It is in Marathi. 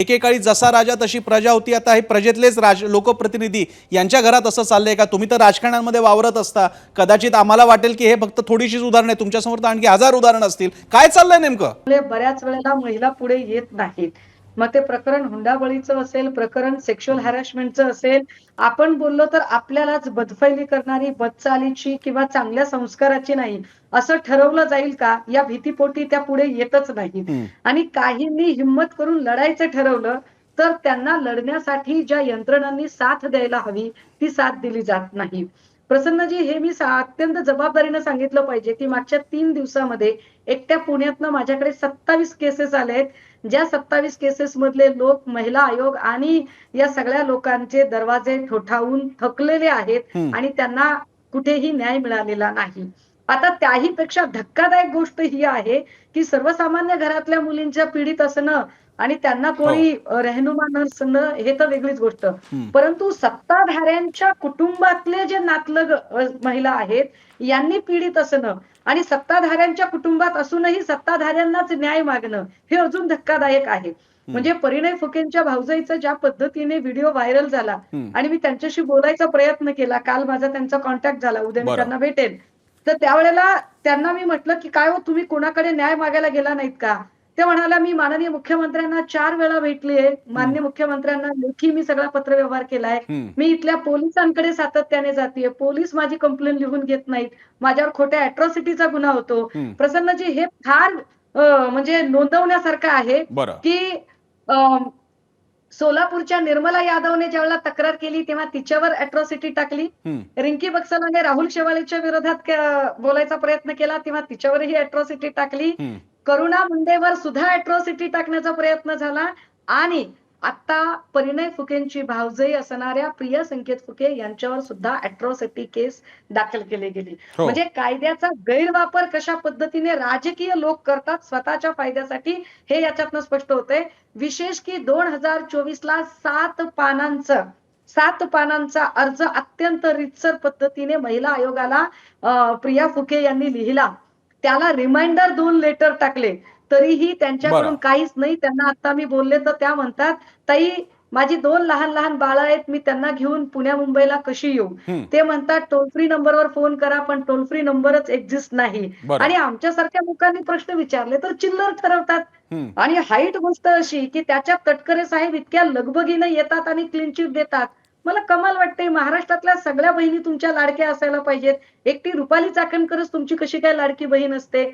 एकेकाळी जसा राजा तशी प्रजा होती, आता हे प्रजेतलेच लोकप्रतिनिधी यांच्या घरात असं चाललंय का? तुम्ही तर राजकारणामध्ये वावरत असता, कदाचित आम्हाला वाटेल की हे फक्त थोडीशीच उदाहरणं आहे, तुमच्यासमोर तर आणखी हजार उदाहरणं असतील. काय चाललंय नेमकं? बऱ्याच वेळेला महिला पुढे येत नाहीत. मग ते प्रकरण हुंडाबळीचं असेल, प्रकरण सेक्शुअल हॅरॅसमेंटचं असेल, आपण बोललो तर आपल्यालाच बदफैली करणारी, बदचालीची किंवा चांगल्या संस्काराची नाही, असं ठरवलं जाईल का? या भीतीपोटी त्या पुढे येतच नाहीत. आणि काहींनी हिंमत करून लढायचं ठरवलं, तर त्यांना लढण्यासाठी ज्या यंत्रणांनी साथ द्यायला हवी, ती साथ दिली जात नाही. प्रसन्नजी, हे मी अत्यंत जबाबदारीनं सांगितलं पाहिजे, की मागच्या 3 दिवसामध्ये एकट्या पुण्यातनं माझ्याकडे 27 केसेस आले आहेत. ज्या 27 केसेस मधले लोक महिला आयोग आणि या सगळ्या लोकांचे दरवाजे ठोठावून थकलेले आहेत आणि त्यांना कुठेही न्याय मिळालेला नाही. आता त्याही पेक्षा धक्कादायक गोष्ट ही आहे, की सर्वसामान्य घरातल्या मुलींच्या पीडित असणं आणि त्यांना हो. कोणी राहनुमा नसणं हे तर वेगळीच गोष्ट. परंतु सत्ताधाऱ्यांच्या कुटुंबातले जे नातलग महिला आहेत, यांनी पीडित असणं आणि सत्ताधाऱ्यांच्या कुटुंबात असूनही सत्ताधाऱ्यांनाच न्याय मागणं, हे अजून धक्कादायक आहे. म्हणजे परिणय फुकेंच्या भाऊजाईचा ज्या पद्धतीने व्हिडिओ व्हायरल झाला आणि मी त्यांच्याशी बोलायचा प्रयत्न केला. काल माझा त्यांचा कॉन्टॅक्ट झाला. उद्या मी बरं. त्यांना भेटेन. तर त्यावेळेला त्यांना मी म्हटलं, की "काय हो, तुम्ही कोणाकडे न्याय मागायला गेला नाहीत का?" ते म्हणाल्या, "मी माननीय मुख्यमंत्र्यांना 4 वेळा भेटलीये. माननीय मुख्यमंत्र्यांना लेखी मी सगळा पत्रव्यवहार केलाय. मी इथल्या पोलिसांकडे सातत्याने जातीये. पोलीस माझी कंप्लेन लिहून घेत नाहीत. माझ्यावर खोट्या अॅट्रॉसिटीचा गुन्हा होतो." प्रसन्नजी, हे फार म्हणजे नोंदवण्यासारखं आहे, बरं. की अ, सोलापूरच्या निर्मला यादवने ज्यावेळेला तक्रार केली, तेव्हा तिच्यावर अॅट्रॉसिटी टाकली. रिंकी बक्सलाने राहुल शेवाळेच्या विरोधात बोलायचा प्रयत्न केला, तेव्हा तिच्यावरही अॅट्रॉसिटी टाकली. करुणा मुंडेवर सुद्धा अॅट्रॉसिटी टाकण्याचा प्रयत्न झाला आणि आता परिणय फुकेंची भावजई असणाऱ्या प्रिया संकेत फुके यांच्यावर सुद्धा अॅट्रॉसिटी केस दाखल केली गेली. हो. म्हणजे कायद्याचा गैरवापर कशा पद्धतीने राजकीय लोक करतात स्वतःच्या फायद्यासाठी, हे याच्यातनं स्पष्ट होतंय. विशेष की 2024 ला 7 पानांचा अर्ज अत्यंत रीतसर पद्धतीने महिला आयोगाला प्रिया फुके यांनी लिहिला. त्याला रिमाइंडर 2 लेटर टाकले. तरीही त्यांच्याकडून बरं. काहीच नाही. त्यांना आता मी बोलले तर त्या म्हणतात, "ताई, माझी 2 लहान-लहान बाळं आहेत. मी त्यांना घेऊन पुण्या-मुंबईला कशी येऊ?" ते म्हणतात, "टोल फ्री नंबरवर फोन करा." पण टोल फ्री नंबरच एक्झिस्ट नाही. बरं. आणि आमच्यासारख्या लोकांनी प्रश्न विचारले तर चिल्लर ठरवतात. आणि हाईट गोष्ट अशी, की त्याच्यात तटकरे साहेब इतक्या लगबगीनं येतात आणि क्लीन चिट देतात. मला कमाल वाटते, महाराष्ट्रातल्या सगळ्या बहिणी तुमच्या लाडक्या असायला पाहिजेत. एकटी रुपाली चाकणकरच तुमची कशी काय लाडकी बहीण असते?